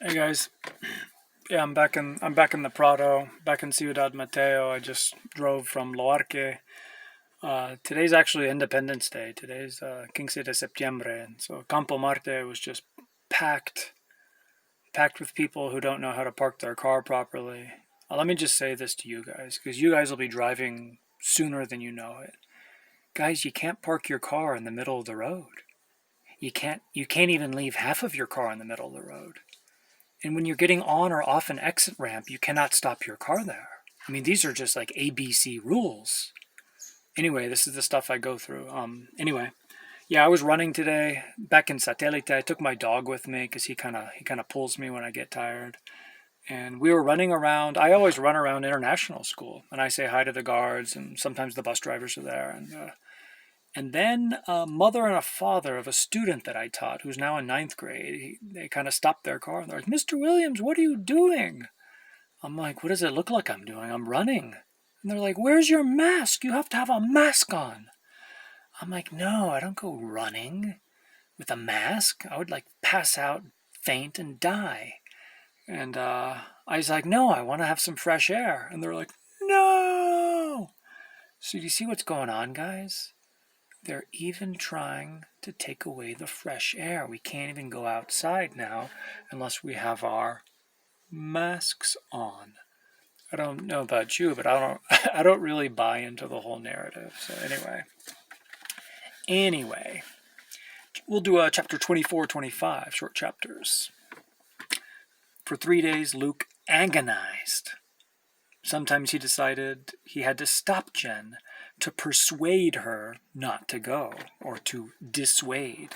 Hey guys, yeah, I'm back in the Prado, back in Ciudad Mateo. I just drove from Loarque. Today's actually Independence Day. Today's 15 de Septiembre, and so Campo Marte was just packed, packed with people who don't know how to park their car properly. Let me just say this to you guys, because you guys will be driving sooner than you know it. Guys, you can't park your car in the middle of the road. You can't even leave half of your car in the middle of the road. And when you're getting on or off an exit ramp, you cannot stop your car there. I mean, these are just like ABC rules. Anyway, this is the stuff I go through. Anyway, yeah, I was running today back in Satellite. I took my dog with me because he kind of pulls me when I get tired. And we were running around. I always run around International School, and I say hi to the guards, and sometimes the bus drivers are there. And then a mother and a father of a student that I taught, who's now in ninth grade, they kind of stopped their car and they're like, "Mr. Williams, what are you doing?" I'm like, "What does it look like I'm doing? I'm running." And they're like, "Where's your mask? You have to have a mask on." I'm like, "No, I don't go running with a mask. I would like pass out, faint, and die." And I was like, "No, I want to have some fresh air." And they're like, "No." So do you see what's going on, guys? They're even trying to take away the fresh air. We can't even go outside now unless we have our masks on. I don't know about you, but I don't I don't really buy into the whole narrative. So anyway, we'll do a chapter 24, 25, short chapters. For 3 days, Luke agonized. Sometimes he decided he had to stop Jen to persuade her not to go, or to dissuade.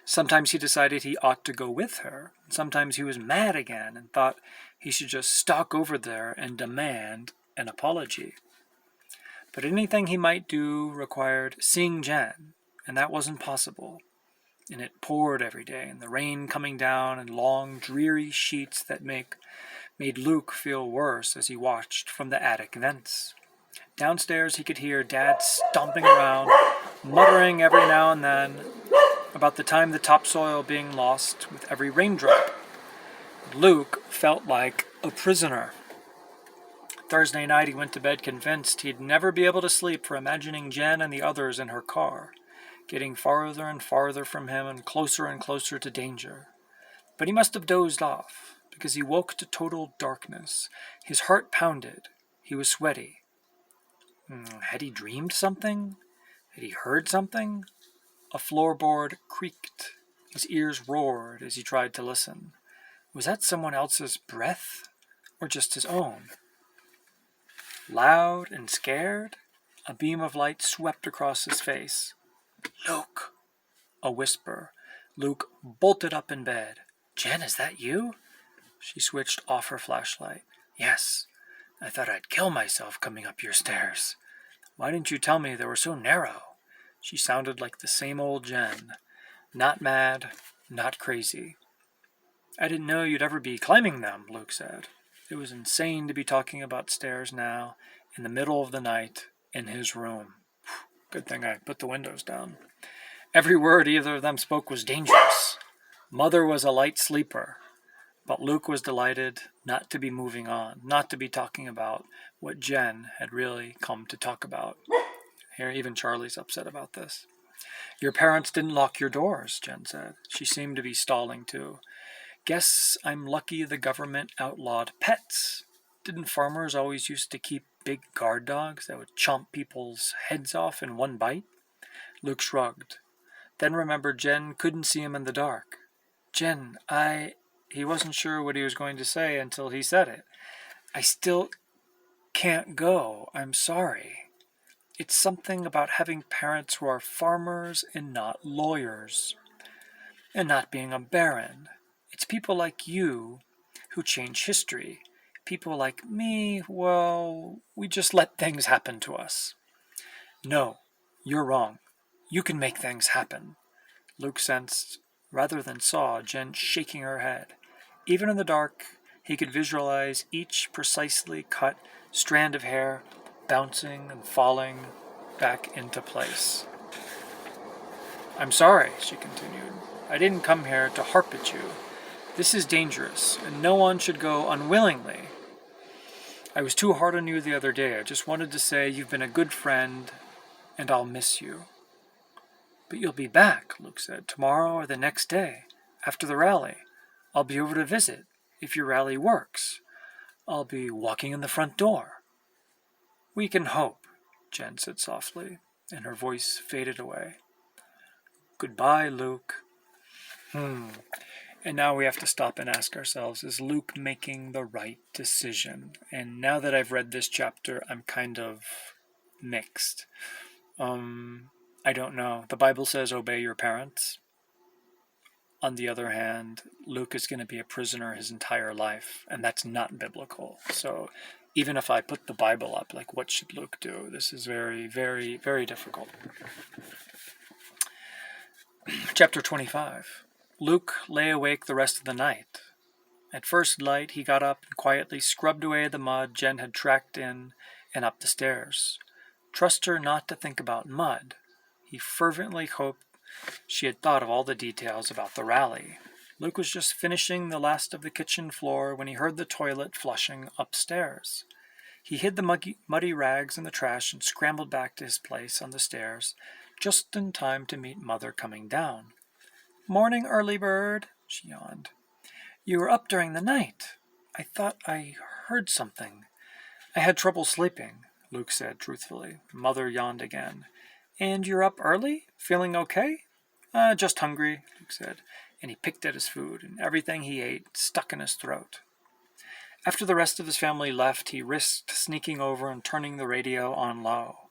Sometimes he decided he ought to go with her. Sometimes he was mad again and thought he should just stalk over there and demand an apology. But anything he might do required seeing Jen, and that wasn't possible. And it poured every day, and the rain coming down in long, dreary sheets that made Luke feel worse as he watched from the attic vents. Downstairs he could hear Dad stomping around, muttering every now and then about the time the topsoil being lost with every raindrop. Luke felt like a prisoner. Thursday night he went to bed convinced he'd never be able to sleep for imagining Jen and the others in her car, getting farther and farther from him and closer to danger. But he must have dozed off, because he woke to total darkness. His heart pounded. He was sweaty. Had he dreamed something? Had he heard something? A floorboard creaked. His ears roared as he tried to listen. Was that someone else's breath, or just his own? Loud and scared, a beam of light swept across his face. "Luke!" A whisper. Luke bolted up in bed. "Jen, is that you?" She switched off her flashlight. "Yes. I thought I'd kill myself coming up your stairs. Why didn't you tell me they were so narrow?" She sounded like the same old Jen. Not mad, not crazy. "I didn't know you'd ever be climbing them," Luke said. It was insane to be talking about stairs now, in the middle of the night, in his room. Good thing I put the windows down. Every word either of them spoke was dangerous. Mother was a light sleeper, but Luke was delighted not to be moving on, not to be talking about what Jen had really come to talk about. Here, even Charlie's upset about this. "Your parents didn't lock your doors," Jen said. She seemed to be stalling too. "Guess I'm lucky the government outlawed pets. Didn't farmers always used to keep big guard dogs that would chomp people's heads off in one bite?" Luke shrugged, then remembered Jen couldn't see him in the dark. "Jen, He wasn't sure what he was going to say until he said it. "I still can't go. I'm sorry. It's something about having parents who are farmers and not lawyers. And not being a baron. It's people like you who change history. People like me, well, we just let things happen to us." "No, you're wrong. You can make things happen." Luke sensed, rather than saw, Jen shaking her head. Even in the dark, he could visualize each precisely cut strand of hair bouncing and falling back into place. "I'm sorry," she continued. "I didn't come here to harp at you. This is dangerous, and no one should go unwillingly. I was too hard on you the other day. I just wanted to say you've been a good friend, and I'll miss you. But you'll be back, Luke said, tomorrow or the next day, after the rally. I'll be over to visit, if your rally works. I'll be walking in the front door. We can hope, Jen said softly, and her voice faded away. Goodbye, Luke. And now we have to stop and ask ourselves, is Luke making the right decision? And now that I've read this chapter, I'm kind of mixed. I don't know. The Bible says obey your parents. On the other hand, Luke is going to be a prisoner his entire life, and that's not biblical. So even if I put the Bible up, like, what should Luke do? This is very, very, very difficult. Chapter 25. Luke lay awake the rest of the night. At first light, he got up and quietly scrubbed away the mud Jen had tracked in and up the stairs. Trust her not to think about mud. He fervently hoped she had thought of all the details about the rally. Luke was just finishing the last of the kitchen floor when he heard the toilet flushing upstairs. He hid the muddy rags in the trash and scrambled back to his place on the stairs, just in time to meet Mother coming down. "Morning, early bird," she yawned. "You were up during the night. I thought I heard something." "I had trouble sleeping," Luke said truthfully. Mother yawned again. "And you're up early? Feeling okay?" Just hungry," Luke said, and he picked at his food, and everything he ate stuck in his throat. After the rest of his family left, he risked sneaking over and turning the radio on low.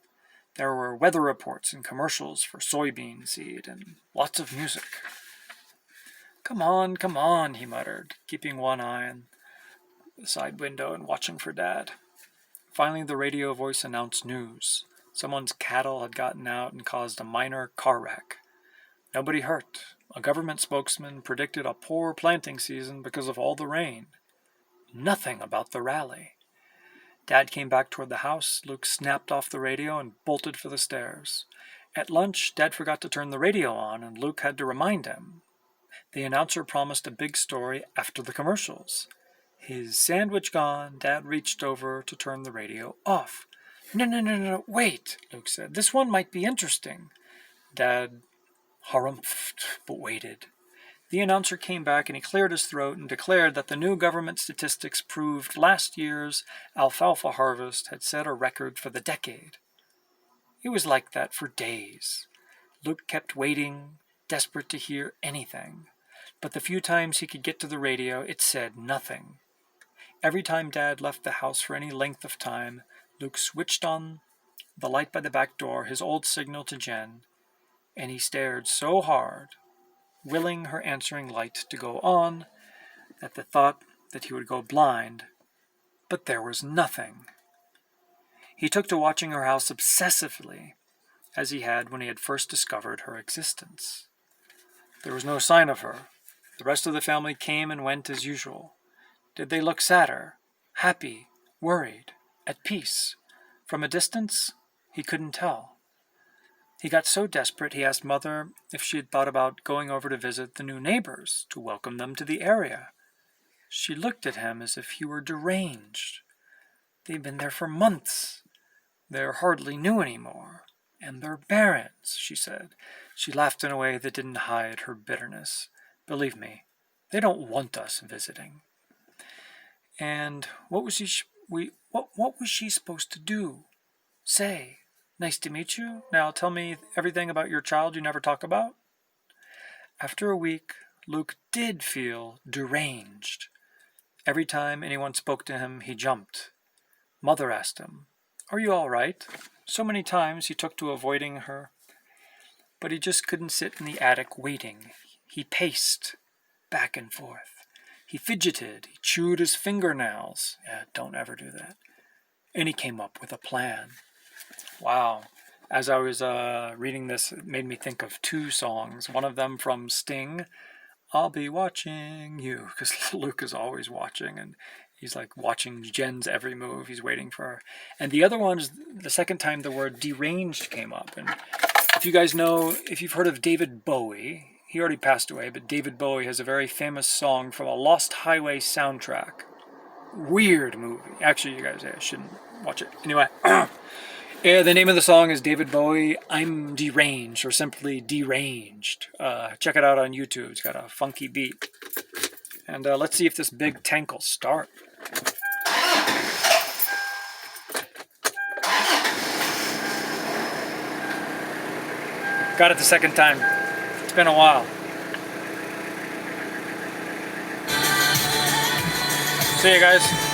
There were weather reports and commercials for soybean seed, and lots of music. Come on, he muttered, keeping one eye on the side window and watching for Dad. Finally, the radio voice announced news. Someone's cattle had gotten out and caused a minor car wreck. Nobody hurt. A government spokesman predicted a poor planting season because of all the rain. Nothing about the rally. Dad came back toward the house. Luke snapped off the radio and bolted for the stairs. At lunch, Dad forgot to turn the radio on, and Luke had to remind him. The announcer promised a big story after the commercials. His sandwich gone, Dad reached over to turn the radio off. No, wait, Luke said. This one might be interesting. Dad harumphed, but waited. The announcer came back and he cleared his throat and declared that the new government statistics proved last year's alfalfa harvest had set a record for the decade. It was like that for days. Luke kept waiting, desperate to hear anything. But the few times he could get to the radio, it said nothing. Every time Dad left the house for any length of time, Luke switched on the light by the back door, his old signal to Jen, and he stared so hard, willing her answering light to go on, at the thought that he would go blind, but there was nothing. He took to watching her house obsessively, as he had when he had first discovered her existence. There was no sign of her. The rest of the family came and went as usual. Did they look sadder, happy, worried, at peace? From a distance, he couldn't tell. He got so desperate he asked Mother if she had thought about going over to visit the new neighbors to welcome them to the area. She looked at him as if he were deranged. They've been there for months. They're hardly new anymore. And they're barons, she said. She laughed in a way that didn't hide her bitterness. Believe me, they don't want us visiting. And what was she supposed to do? Say, "Nice to meet you. Now tell me everything about your child you never talk about"? After a week, Luke did feel deranged. Every time anyone spoke to him, he jumped. Mother asked him, "Are you all right?" So many times he took to avoiding her, but he just couldn't sit in the attic waiting. He paced back and forth. He fidgeted. He chewed his fingernails. Don't ever do that. And he came up with a plan. Wow. As I was reading this, it made me think of two songs. One of them from Sting, "I'll Be Watching You," because Luke is always watching, and he's like watching Jen's every move. He's waiting for her. And the other one is the second time the word deranged came up. And if you guys know, if you've heard of David Bowie, he already passed away, but David Bowie has a very famous song from a Lost Highway soundtrack. Weird movie. Actually, you guys shouldn't watch it. Anyway, the name of the song is David Bowie, I'm Deranged, or simply Deranged. Check it out on YouTube. It's got a funky beat. And let's see if this big tank will start. Got it the second time. It's been a while. See you guys.